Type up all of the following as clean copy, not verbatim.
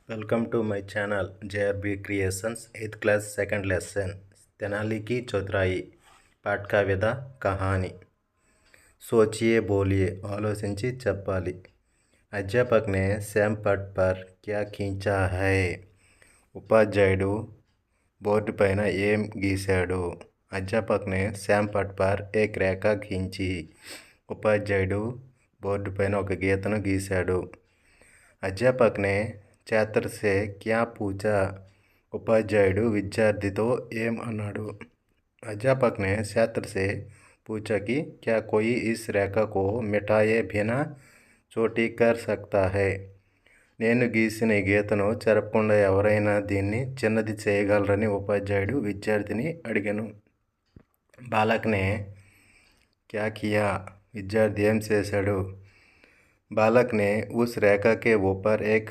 Welcome to my channel JRB creations 8th class second lesson Tenali की चौधराई पाठ का विधा कहानी सोचिए बोलिए आलोचिंची चप्पाली अध्यापक ने सैम पट पर क्या खींचा है उपाध्यायुడు बोर्ड पैन ఏం గీశాడు अध्यापक ने सैम पट पर एक रेखा खींची उपाध्यायुడు बोर्ड पैन ఒక గీతను గీశాడు अध्यापक ने छात्र से क्या पूछा उपाध्यायुడు विद्यार्थी तो एम अन्नाडु अध्यापक ने छात्र से पूछा कि क्या कोई इस रेखा को मिटाए बिना चोटी कर सकता है నేను గీసిన ఈ గీతను చెరపకుండా ఎవరైనా దీన్ని చిన్నది చేయగలరని ఉపాధ్యాయుడు విద్యార్థిని అడిగాను బాలక్నే क्या किया విద్యార్థి ఏం చేశాడు बालक ने उस रेखा के ऊपर एक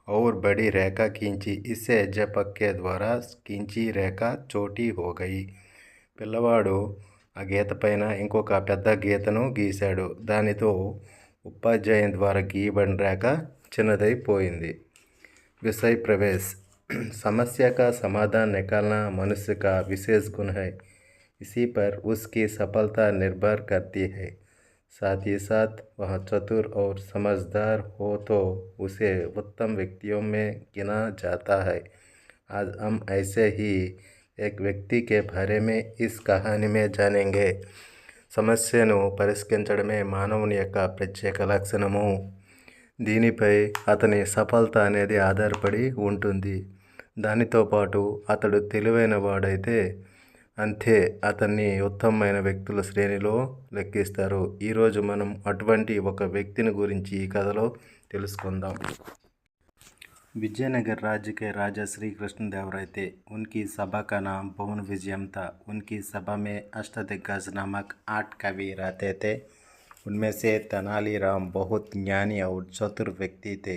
और बड़ी रेखा खींची इससे अध्यापक के द्वारा खींची रेखा छोटी हो गई పిల్లవాడు ఆ గీత పైన ఇంకొక పెద్ద గీతను గీశాడు దానితో ఉపాధ్యాయుని ద్వారా గీయబడిన రేఖ చిన్నదైపోయింది विषय प्रवेश समस्या का समाधान निकालना मनुष्य का विशेष गुण है इसी पर उसकी सफलता निर्भर करती है साथ ही साथ वह चतुर और समझदार हो तो उसे उत्तम व्यक्तियों में गिना जाता है आज हम ऐसे ही एक व्यक्ति के बारे में इस कहानी में जानेंगे సమస్యను పరిష్కరించడమే మానవుని యొక్క ప్రత్యేక లక్షణము దీనిపై అతని సఫలత అనేది ఆధారపడి ఉంటుంది దానితో పాటు అతడు తెలివైన వాడైతే అంతే అతన్ని ఉత్తమమైన వ్యక్తుల శ్రేణిలో లెక్కిస్తారు ఈరోజు మనం అటువంటి ఒక వ్యక్తిని గురించి ఈ కథలో తెలుసుకుందాం विजयनगर राज्य के राजा श्री कृष्णदेवराय थे उनकी सभा का नाम भुवन विजयम था उनकी सभा में अष्टदिग्गज नामक 8 कवि रहते थे उनमें से तेनालीराम बहुत ज्ञानी और चतुर व्यक्ति थे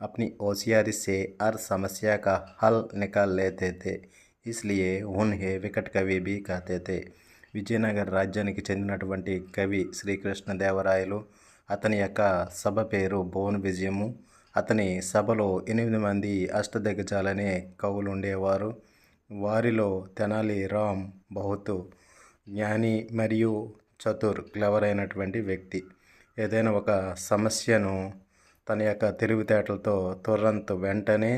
अपनी होशियारी से हर समस्या का हल निकाल लेते थे इसलिए उन्हें विकट कवि भी कहते थे విజయనగర రాజ్యానికి చెందినటువంటి కవి శ్రీకృష్ణదేవరాయలు అతని యొక్క సభ పేరు భువన విజయము అతని సభలో 8 మంది అష్టదిగ్గజాలనే కవులు ఉండేవారు వారిలో తెనాలీరామ్ బహుతు జ్ఞాని మరియు చతుర్ క్లెవర్ అయినటువంటి వ్యక్తి ఏదైనా ఒక సమస్యను తన యొక్క తెలివితేటలతో వెంటనే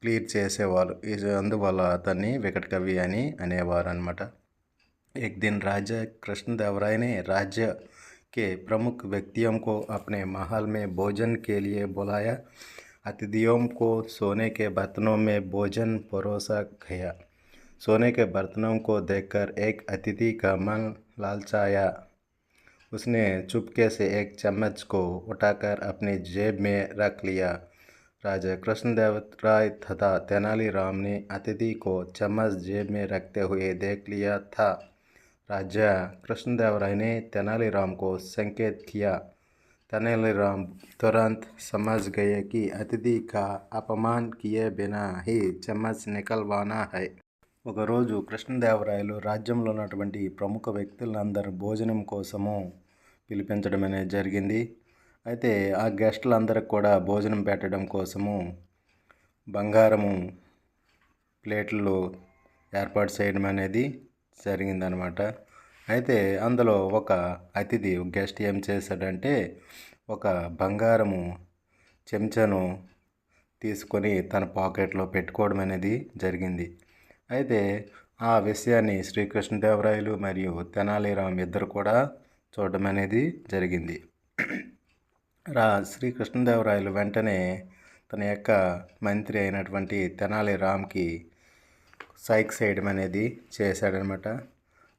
క్లియర్ చేసేవారు అందువల్ల అతన్ని వికట కవి అని అనేవారు అన్నమాట एक दिन राजा कृष्णदेवराय ने राज्य के प्रमुख व्यक्तियों को अपने महल में भोजन के लिए बुलाया अतिथियों को सोने के बर्तनों में भोजन परोसा गया सोने के बर्तनों को देखकर एक अतिथि का मन लालचाया उसने चुपके से एक चम्मच को उठाकर अपनी जेब में रख लिया राजा कृष्णदेवराय तथा तेनालीराम ने अतिथि को चम्मच जेब में रखते हुए देख लिया था राजा कृष्णदेवराय ने तेनालीराम को संकेत किया तेनालीराम तुरंत समझ गए कि अतिथि का अपमान किए बिना ही चम्मच निकलवाना है ఒకరోజు కృష్ణదేవరాయలు రాజ్యంలో ఉన్నటువంటి ప్రముఖ వ్యక్తులందరూ భోజనం కోసము పిలిపించడం అనేది జరిగింది అయితే ఆ గెస్టులందరికి కూడా భోజనం పెట్టడం కోసము బంగారము ప్లేట్లు ఏర్పాటు చేయడం అనేది జరిగిందనమాట అయితే అందులో ఒక అతిథి గెస్ట్ ఏం చేశాడంటే ఒక బంగారము చెంచాను తీసుకొని తన పాకెట్లో పెట్టుకోవడం అనేది జరిగింది అయితే ఆ విషయాన్ని శ్రీకృష్ణదేవరాయలు మరియు తెనాలీరామ్ ఇద్దరు కూడా చూడడం అనేది జరిగింది శ్రీకృష్ణదేవరాయలు వెంటనే తన యొక్క మంత్రి అయినటువంటి తెనాలీరామ్కి సైక్ చేయడం అనేది చేశాడనమాట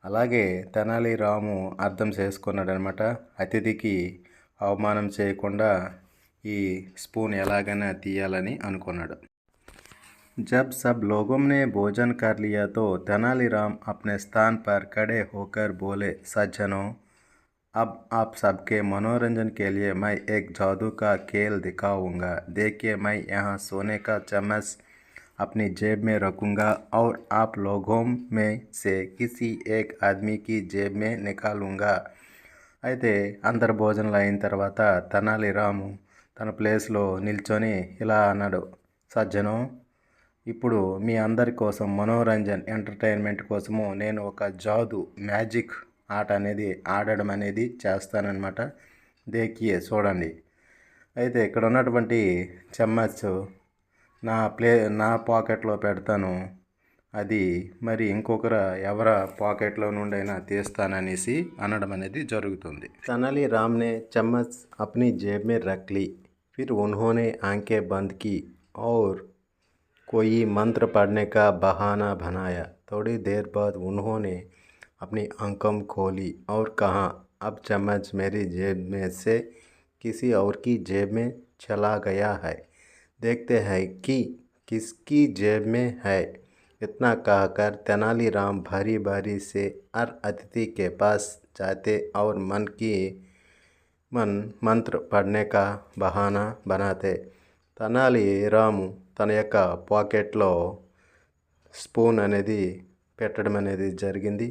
అలాగే తెనాలీరాము అర్థం చేసుకున్నాడనమాట అతిథికి అవమానం చేయకుండా ఈ స్పూన్ ఎలాగైనా తీయాలని అనుకున్నాడు जब सब लोगों ने भोजन कर लिया तो तेनालीराम अपने स्थान पर खड़े होकर बोले सज्जनों अब आप सबके मनोरंजन के लिए मैं एक जादू का खेल दिखाऊंगा देखिए मैं यहाँ सोने का चम्मच अपनी जेब में रखूंगा और आप लोगों में से किसी एक आदमी की जेब में निकालूंगा అయితే అందరు భోజనాలు అయిన తర్వాత తెనాలీరాము తన ప్లేస్లో నిల్చొని ఇలా అన్నాడు, సజ్జనం, ఇప్పుడు మీ అందరి కోసం మనోరంజన్ ఎంటర్టైన్మెంట్ కోసము నేను ఒక జాదు మ్యాజిక్ ఆట అనేది ఆడడం అనేది చేస్తానన్నమాట. దేకియే చూడండి. అయితే ఇక్కడ ఉన్నటువంటి చెమ్మచ్ నా పాకెట్లో పెడతాను, అది మరి ఎవరి పాకెట్లో నుండైనా తీస్తాననేసి అనడం అనేది జరుగుతుంది. తెనాలి రామ్ ने चम्मच अपनी जेब में रख ली, फिर उन्होंने आंखें बंद की और कोई मंत्र पढ़ने का बहाना बनाया. थोड़ी देर बाद उन्होंने अपनी आंखें खोली और कहा, अब चम्मच मेरी जेब में से किसी और की जेब में चला गया है, देखते हैं कि किसकी जेब में है. इतना कहकर तेनालीराम बारी बारी से हर अतिथि के पास जाते और मन मंत्र पढ़ने का बहाना बनाते. తెనాలిరాము తన యొక్క పాకెట్లో స్పూన్ అనేది పెట్టడం అనేది జరిగింది.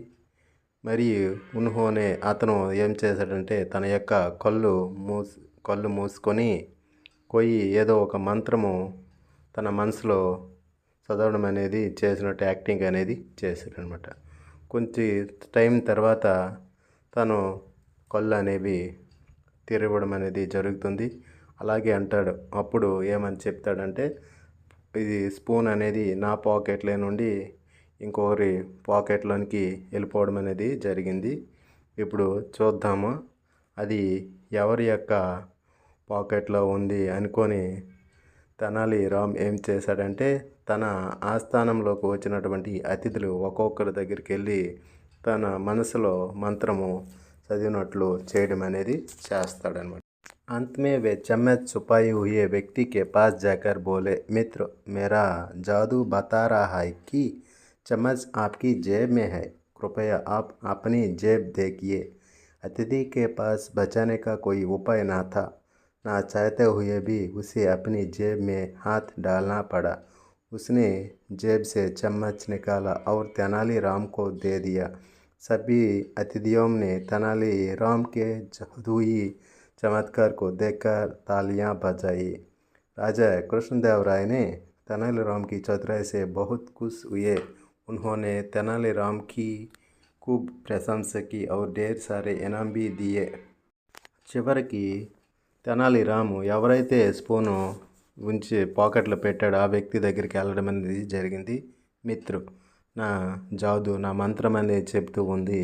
మరియు అతను ఏం చేశాడంటే తన యొక్క కళ్ళు మూసుకొని ఏదో ఒక మంత్రము తన మనసులో చదవడం అనేది చేసినట్టు యాక్టింగ్ అనేది చేశాడనమాట. కొంచెం టైం తర్వాత తను కళ్ళు అనేవి తెరవడం అనేది జరుగుతుంది. అలాగే అంటాడు. అప్పుడు ఏమని చెప్తాడంటే, ఇది స్పూన్ అనేది నా పాకెట్లో నుండి ఇంకొకరి పాకెట్లోనికి వెళ్ళిపోవడం అనేది జరిగింది. ఇప్పుడు చూద్దాము అది ఎవరి యొక్క పాకెట్లో ఉంది అనుకొని తెనాలిరామ్ ఏం చేశాడంటే, తన ఆస్థానంలోకి వచ్చినటువంటి అతిథులు ఒక్కొక్కరి దగ్గరికి వెళ్ళి తన మనసులో మంత్రము చదివినట్లు చేయడం అనేది చేస్తాడనమాట. अंत में वे चम्मच छुपाए हुए व्यक्ति के पास जाकर बोले, मित्र, मेरा जादू बता रहा है कि चम्मच आपकी जेब में है, कृपया आप अपनी जेब देखिए. अतिथि के पास बचाने का कोई उपाय न था. ना चाहते हुए भी उसे अपनी जेब में हाथ डालना पड़ा. उसने जेब से चम्मच निकाला और तेनालीराम को दे दिया. सभी अतिथियों ने तेनालीराम के जादुई चमत्कार को देखकर तालियां बजाई. राजा कृष्णदेवराय ने तेनालीराम की चतुराई से बहुत खुश हुए. उन्होंने तेनालीराम की खूब प्रशंसा की और ढेर सारे इनाम भी दिए. చివరికి తెనాలిరాము ఎవరైతే స్పూను ఉంచి పాకెట్లో పెట్టాడో ఆ వ్యక్తి దగ్గరికి వెళ్ళడం అనేది జరిగింది. మిత్రు, నా జాదు నా మంత్రం అనేది చెప్తూ ఉంది,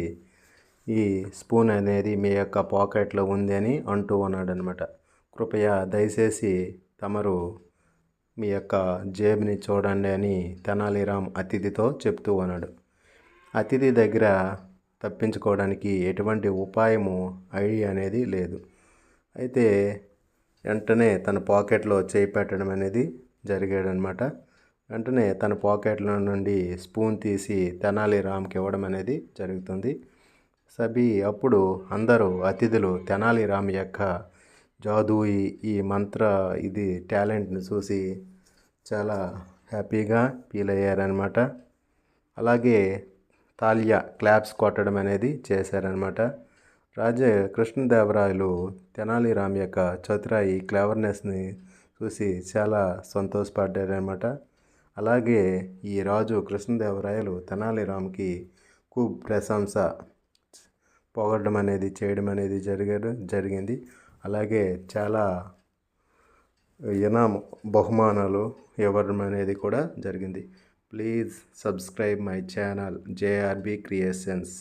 ఈ స్పూన్ అనేది మీ యొక్క పాకెట్లో ఉంది అని అంటూ ఉన్నాడనమాట. కృపయా దయచేసి తమరు మీ యొక్క జేబుని చూడండి అని తెనాలిరామ్ అతిథితో చెప్తూ ఉన్నాడు. అతిథి దగ్గర తప్పించుకోవడానికి ఎటువంటి ఉపాయము ఐడియా అనేది లేదు. అయితే వెంటనే తన పాకెట్లో చేయి పెట్టడం అనేది జరిగాడనమాట. వెంటనే తన పాకెట్లో నుండి స్పూన్ తీసి తెనాలిరామ్కి ఇవ్వడం అనేది జరుగుతుంది. అప్పుడు అందరూ అతిథులు తెనాలిరామ్ యొక్క జాదూ ఈ మంత్ర ఇది టాలెంట్ని చూసి చాలా హ్యాపీగా ఫీల్ అయ్యారనమాట. అలాగే క్లాప్స్ కొట్టడం అనేది చేశారనమాట. రాజా కృష్ణదేవరాయలు తెనాలిరామ్ యొక్క చతురాయి క్లెవర్నెస్ని చూసి చాలా సంతోషపడ్డారనమాట. అలాగే ఈ రాజు కృష్ణదేవరాయలు తెనాలిరామ్కి खूब ప్రశంస పొగడడం అనేది చేయడం అనేది జరిగింది. అలాగే చాలా ఇనాం బహుమానాలు ఇవ్వడం అనేది కూడా జరిగింది. Please subscribe my channel JRB creations.